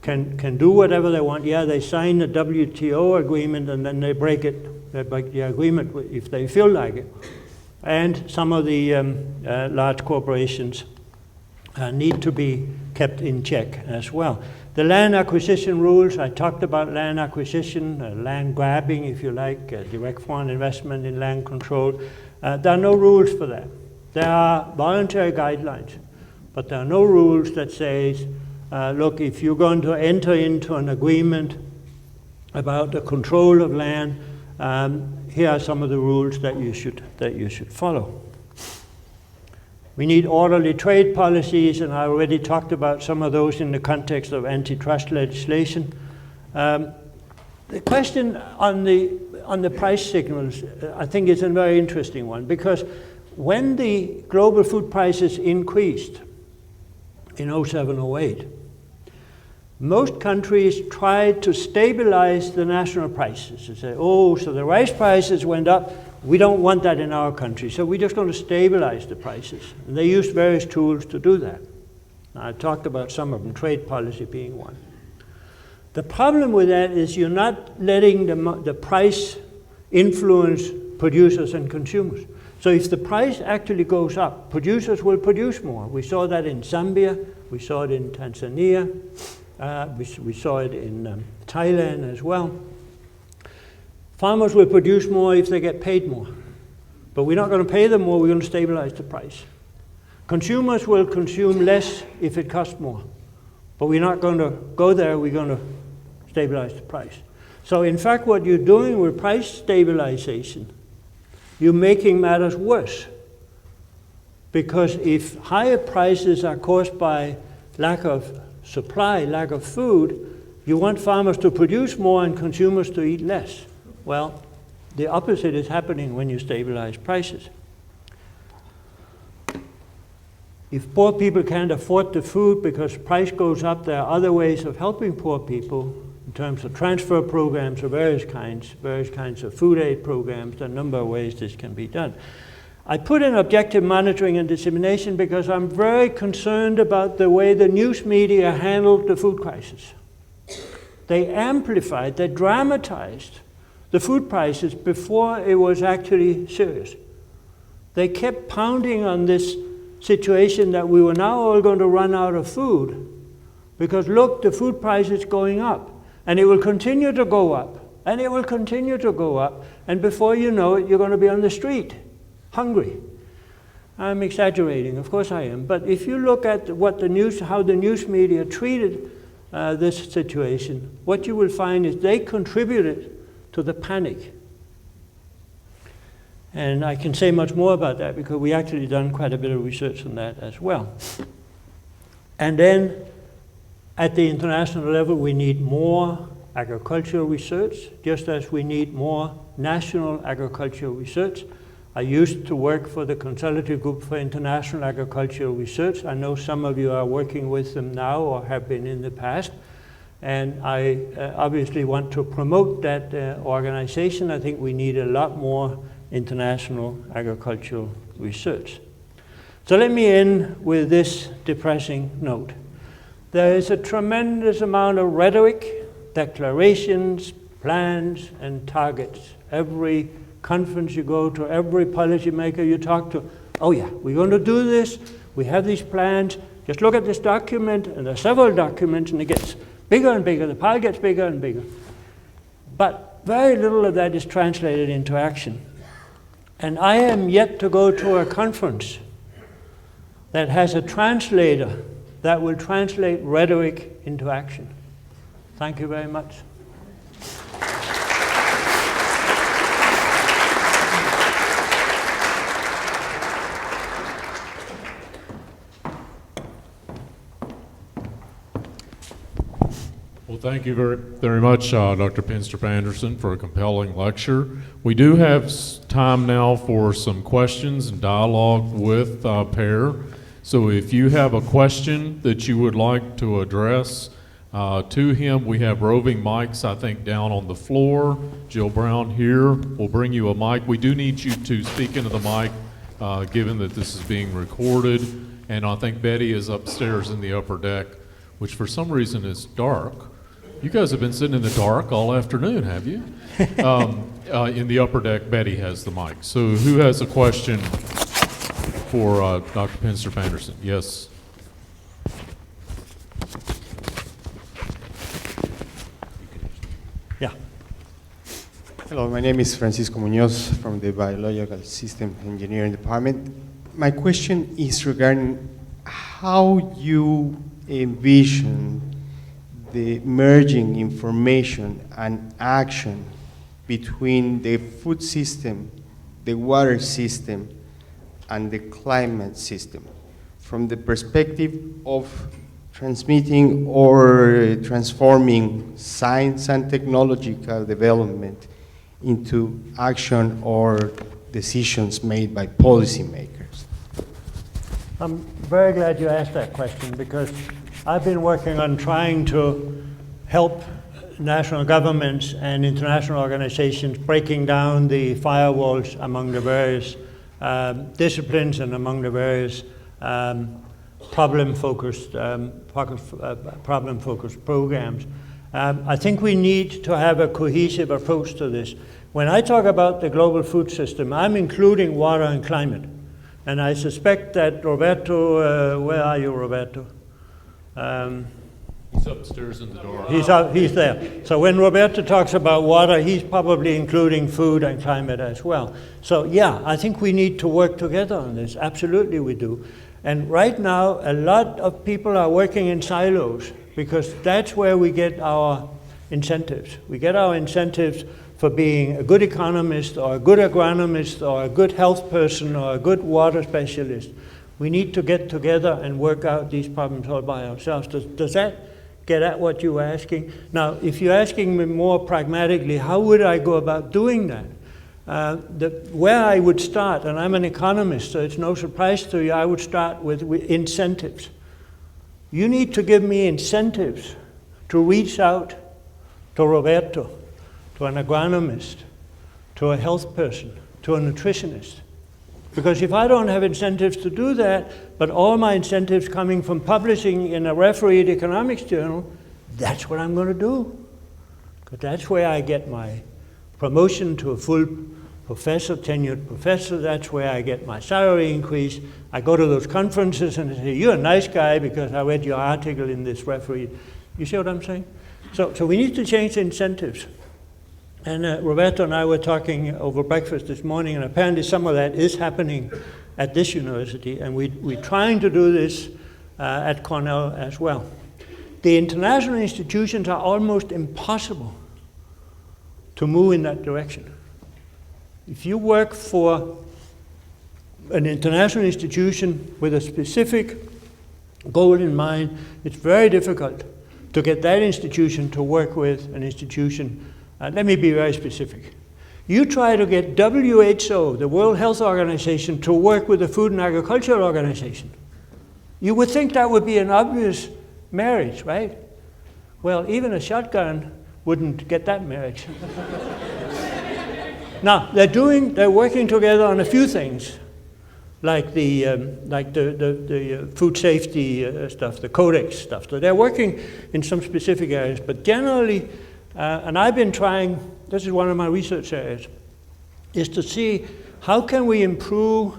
can do whatever they want. Yeah, they sign the WTO agreement and then they break it. They break the agreement if they feel like it. And some of the large corporations need to be kept in check as well. The land acquisition rules, I talked about land acquisition, land grabbing, if you like, direct foreign investment in land control. There are no rules for that. There are voluntary guidelines, but there are no rules that says, look, if you're going to enter into an agreement about the control of land, here are some of the rules that you should follow. We need orderly trade policies, and I already talked about some of those in the context of antitrust legislation. The question on the price signals, I think is a very interesting one, because when the global food prices increased in 07-08, most countries tried to stabilize the national prices. They say, oh, so the rice prices went up, we don't want that in our country, so we're just going to stabilize the prices. And they used various tools to do that. Now, I talked about some of them, trade policy being one. The problem with that is you're not letting the price influence producers and consumers. So if the price actually goes up, producers will produce more. We saw that in Zambia, we saw it in Tanzania, we saw it in Thailand as well. Farmers will produce more if they get paid more. But we're not going to pay them more, we're going to stabilize the price. Consumers will consume less if it costs more. But we're not going to go there, we're going to stabilize the price. So in fact, what you're doing with price stabilization, you're making matters worse. Because if higher prices are caused by lack of supply, lack of food, you want farmers to produce more and consumers to eat less. Well, the opposite is happening when you stabilize prices. If poor people can't afford the food because price goes up, there are other ways of helping poor people in terms of transfer programs of various kinds of food aid programs. There are a number of ways this can be done. I put in objective monitoring and dissemination because I'm very concerned about the way the news media handled the food crisis. They amplified, they dramatized the food prices before it was actually serious. They kept pounding on this situation that we were now all going to run out of food because look, the food price is going up and it will continue to go up and it will continue to go up, and before you know it, you're going to be on the street hungry. I'm exaggerating, of course I am, but if you look at how the news media treated this situation, what you will find is they contributed to the panic. And I can say much more about that because we actually done quite a bit of research on that as well. And then at the international level, we need more agricultural research, just as we need more national agricultural research. I used to work for the Consultative Group for International Agricultural Research. I know some of you are working with them now or have been in the past. And I obviously want to promote that organization. I think we need a lot more international agricultural research. So let me end with this depressing note. There is a tremendous amount of rhetoric, declarations, plans, and targets. Every conference you go to, every policymaker you talk to, oh yeah, we're going to do this, we have these plans, just look at this document, and there are several documents, and it gets bigger and bigger, the pile gets bigger and bigger. But very little of that is translated into action. And I am yet to go to a conference that has a translator that will translate rhetoric into action. Thank you very much. Well, thank you very much, Dr. Pinstrup-Andersen, for a compelling lecture. We do have time now for some questions and dialogue with Per. So if you have a question that you would like to address to him, we have roving mics, I think, down on the floor. Jill Brown here will bring you a mic. We do need you to speak into the mic, given that this is being recorded. And I think Betty is upstairs in the upper deck, which for some reason is dark. You guys have been sitting in the dark all afternoon, have you? In the upper deck, Betty has the mic. So who has a question for Dr. Pinstrup-Andersen? Yes. Yeah. Hello, my name is Francisco Muñoz from the Biological System Engineering Department. My question is regarding how you envision the merging information and action between the food system, the water system, and the climate system from the perspective of transmitting or transforming science and technological development into action or decisions made by policymakers? I'm very glad you asked that question, because I've been working on trying to help national governments and international organizations breaking down the firewalls among the various disciplines and among the various problem-focused programs. I think we need to have a cohesive approach to this. When I talk about the global food system, I'm including water and climate. And I suspect that Roberto, where are you, Roberto? He's upstairs in the door. He's there. So when Roberto talks about water, he's probably including food and climate as well. So yeah, I think we need to work together on this. Absolutely we do. And right now, a lot of people are working in silos, because that's where we get our incentives. We get our incentives for being a good economist or a good agronomist or a good health person or a good water specialist. We need to get together and work out these problems all by ourselves. Does that get at what you were asking? Now, if you're asking me more pragmatically, how would I go about doing that? Where I would start, and I'm an economist, so it's no surprise to you, I would start with incentives. You need to give me incentives to reach out to Roberto, to an agronomist, to a health person, to a nutritionist. Because if I don't have incentives to do that, but all my incentives coming from publishing in a refereed economics journal, that's what I'm going to do. Because that's where I get my promotion to a full professor, tenured professor. That's where I get my salary increase. I go to those conferences and I say, you're a nice guy because I read your article in this refereed. You see what I'm saying? So we need to change the incentives. And Roberto and I were talking over breakfast this morning, and apparently some of that is happening at this university, and we're trying to do this at Cornell as well. The international institutions are almost impossible to move in that direction. If you work for an international institution with a specific goal in mind, it's very difficult to get that institution to work with an institution. Let me be very specific. You try to get WHO, the World Health Organization, to work with the Food and Agriculture Organization. You would think that would be an obvious marriage, right? Well, even a shotgun wouldn't get that marriage. Now, they're working together on a few things, like the food safety stuff, the codex stuff. So they're working in some specific areas, but generally, and I've been trying, this is one of my research areas, is to see how can we improve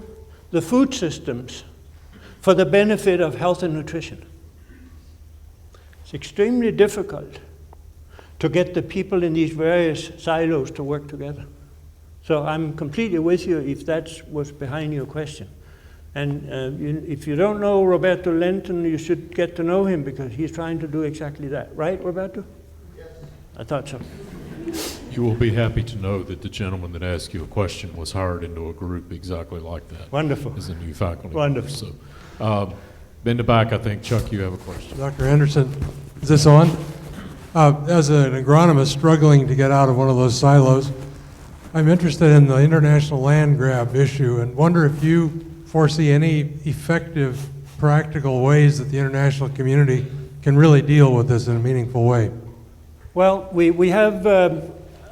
the food systems for the benefit of health and nutrition. It's extremely difficult to get the people in these various silos to work together. So I'm completely with you if that's what's behind your question. And if you don't know Roberto Lenton, you should get to know him, because he's trying to do exactly that. Right, Roberto? Yes. I thought so. You will be happy to know that the gentleman that asked you a question was hired into a group exactly like that. Wonderful. As a new faculty. Wonderful. So, in the back, I think, Chuck, you have a question. Dr. Andersen, is this on? As an agronomist struggling to get out of one of those silos, I'm interested in the international land grab issue and wonder if you foresee any effective, practical ways that the international community can really deal with this in a meaningful way. Well, we have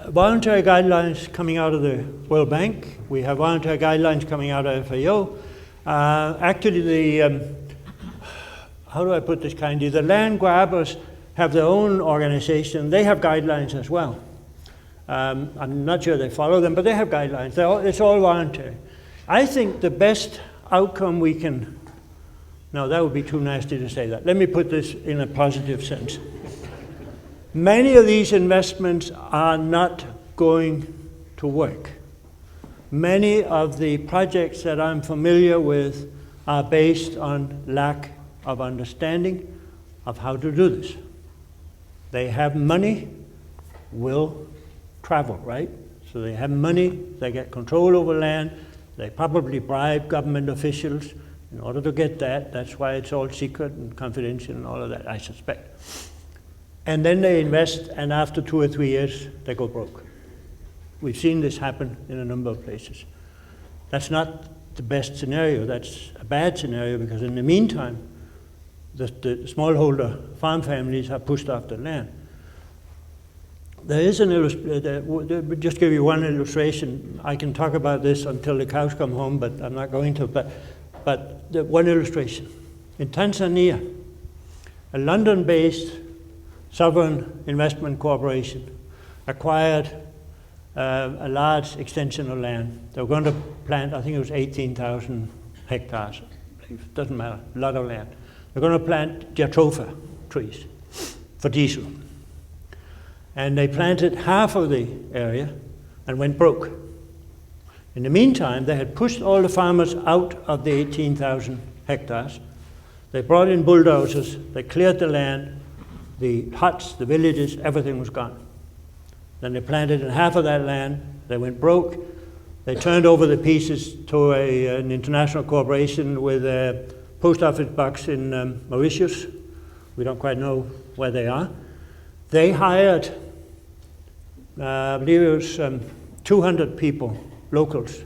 voluntary guidelines coming out of the World Bank. We have voluntary guidelines coming out of FAO. Actually, how do I put this kindly? The land grabbers have their own organization. They have guidelines as well. I'm not sure they follow them, but they have guidelines. It's all voluntary. I think the best outcome we can, no, that would be too nasty to say that. Let me put this in a positive sense. Many of these investments are not going to work. Many of the projects that I'm familiar with are based on lack of understanding of how to do this. They have money, will travel, right? So they have money, they get control over land, they probably bribe government officials, In order to get that, that's why it's all secret and confidential and all of that, I suspect. And then they invest, and after 2 or 3 years, they go broke. We've seen this happen in a number of places. That's not the best scenario. That's a bad scenario, because in the meantime, the smallholder farm families are pushed off the land. There is just give you one illustration. I can talk about this until the cows come home, but I'm not going to. But one illustration. In Tanzania, a London-based sovereign investment corporation acquired a large extension of land. They were going to plant, I think it was 18,000 hectares. It doesn't matter, a lot of land. They're going to plant jatropha trees for diesel. And they planted half of the area and went broke. In the meantime, they had pushed all the farmers out of the 18,000 hectares. They brought in bulldozers, they cleared the land, the huts, the villages, everything was gone. Then they planted in half of that land, they went broke. They turned over the pieces to an international corporation with a post office box in Mauritius. We don't quite know where they are. They hired, I believe it was 200 people, locals.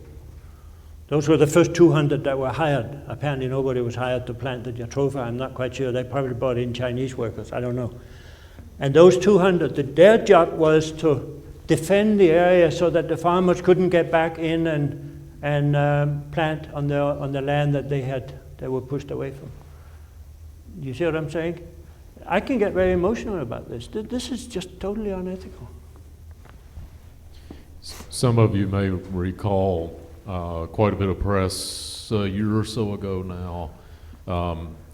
Those were the first 200 that were hired. Apparently nobody was hired to plant the jatropha. I'm not quite sure. They probably brought in Chinese workers. I don't know. And those 200, their job was to defend the area so that the farmers couldn't get back in and plant on the land that they were pushed away from. You see what I'm saying? I can get very emotional about this. This is just totally unethical. Some of you may recall quite a bit of press a year or so ago now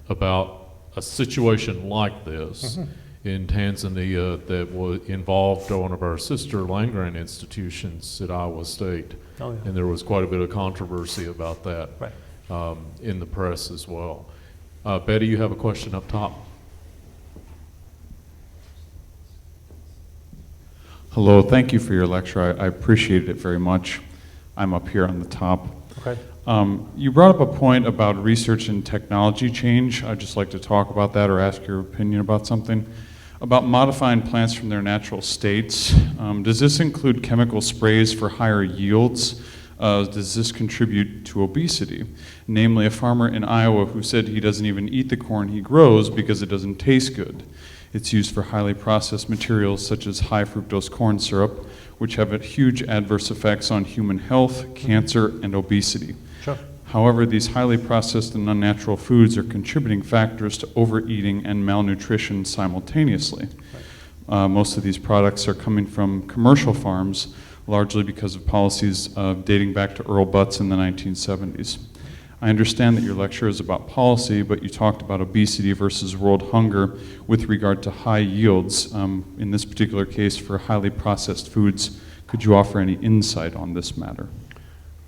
about a situation like this in Tanzania that involved one of our sister land-grant institutions at Iowa State. Oh, yeah. And there was quite a bit of controversy about that Right. In the press as well. Betty, you have a question up top. Hello, thank you for your lecture. I appreciated it very much. I'm up here on the top. Okay. You brought up a point about research and technology change. I'd just like to talk about that or ask your opinion about something. About modifying plants from their natural states. Does this include chemical sprays for higher yields? Does this contribute to obesity? Namely, a farmer in Iowa who said he doesn't even eat the corn he grows because it doesn't taste good. It's used for highly processed materials such as high fructose corn syrup, which have huge adverse effects on human health, cancer, and obesity. Sure. However, these highly processed and unnatural foods are contributing factors to overeating and malnutrition simultaneously. Most of these products are coming from commercial farms, largely because of policies dating back to Earl Butz in the 1970s. I understand that your lecture is about policy, but you talked about obesity versus world hunger with regard to high yields, in this particular case for highly processed foods. Could you offer any insight on this matter?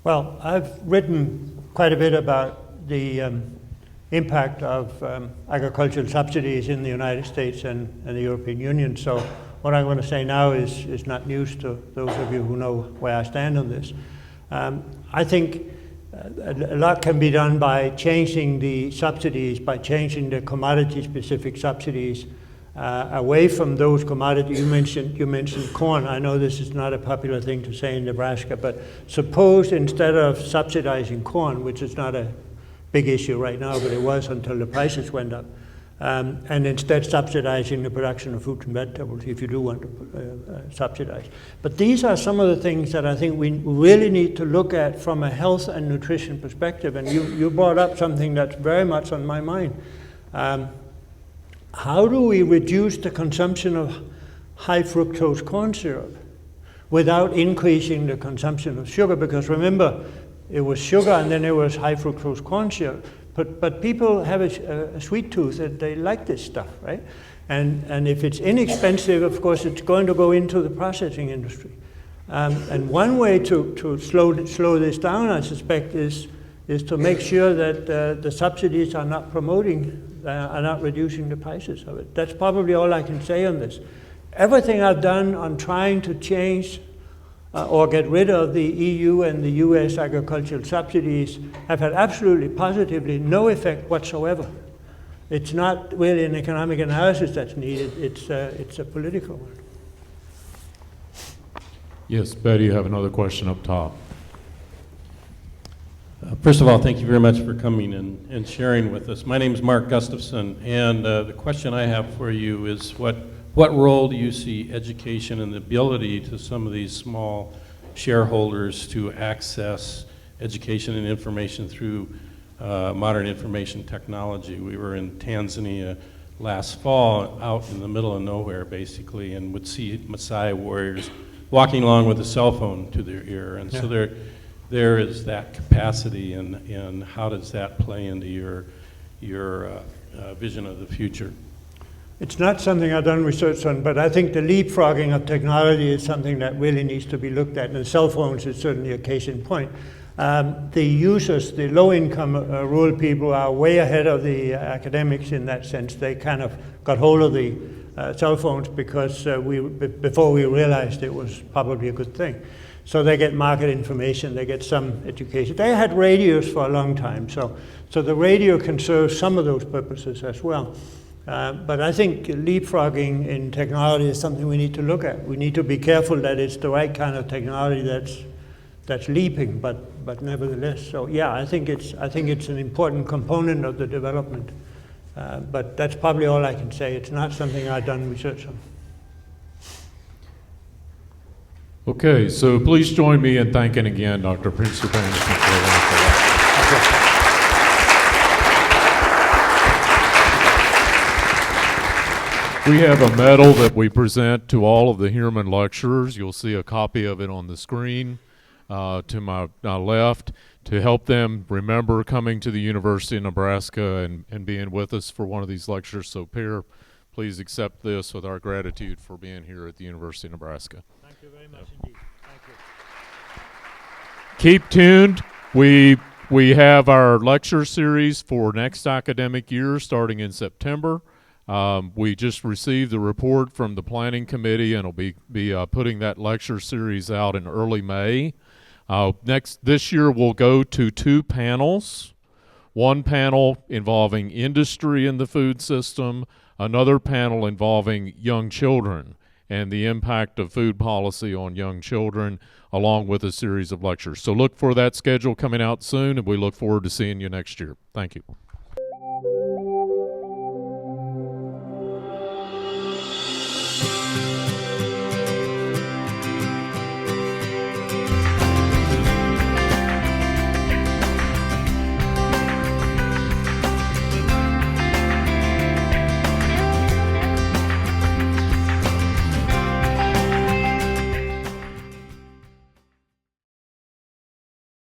Well, I've written quite a bit about the impact of agricultural subsidies in the United States and the European Union. So what I'm going to say now is not news to those of you who know where I stand on this. I think a lot can be done by changing the subsidies, by changing the commodity-specific subsidies away from those commodities. You mentioned corn. I know this is not a popular thing to say in Nebraska, but suppose instead of subsidizing corn, which is not a big issue right now, but it was until the prices went up, and instead subsidizing the production of fruits and vegetables if you do want to subsidize. But these are some of the things that I think we really need to look at from a health and nutrition perspective. And you brought up something that's very much on my mind. How do we reduce the consumption of high fructose corn syrup without increasing the consumption of sugar? Because remember, it was sugar and then it was high fructose corn syrup. But people have a sweet tooth and they like this stuff, right? And if it's inexpensive, of course, it's going to go into the processing industry. And one way to slow this down, I suspect, is to make sure that the subsidies are not are not reducing the prices of it. That's probably all I can say on this. Everything I've done on trying to change or get rid of the EU and the US agricultural subsidies have had absolutely positively no effect whatsoever. It's not really an economic analysis that's needed, it's a political one. Yes, Betty, you have another question up top. First of all, thank you very much for coming and sharing with us. My name is Mark Gustafson, and the question I have for you is what role do you see education and the ability to some of these small shareholders to access education and information through modern information technology? We were in Tanzania last fall, out in the middle of nowhere basically, and would see Maasai warriors walking along with a cell phone to their ear, and so there is that capacity, and how does that play into your vision of the future? It's not something I've done research on, but I think the leapfrogging of technology is something that really needs to be looked at, and cell phones is certainly a case in point. The users, the low-income rural people, are way ahead of the academics in that sense. They kind of got hold of the cell phones because before we realized it was probably a good thing. So they get market information, they get some education. They had radios for a long time, so the radio can serve some of those purposes as well. But I think leapfrogging in technology is something we need to look at. We need to be careful that it's the right kind of technology that's leaping, but nevertheless. So yeah, I think it's an important component of the development. But that's probably all I can say. It's not something I've done research on. Okay, so please join me in thanking again Dr. Pinstrup-Andersen for a wonderful lecture. We have a medal that we present to all of the Heermann lecturers. You'll see a copy of it on the screen to my left, to help them remember coming to the University of Nebraska and being with us for one of these lectures. So, Per, please accept this with our gratitude for being here at the University of Nebraska. Thank you very much indeed. Thank you. Keep tuned. We have our lecture series for next academic year starting in September. We just received the report from the planning committee, and will be putting that lecture series out in early May. This year we'll go to 2 panels. One panel involving industry in the food system, another panel involving young children and the impact of food policy on young children, along with a series of lectures. So look for that schedule coming out soon, and we look forward to seeing you next year. Thank you.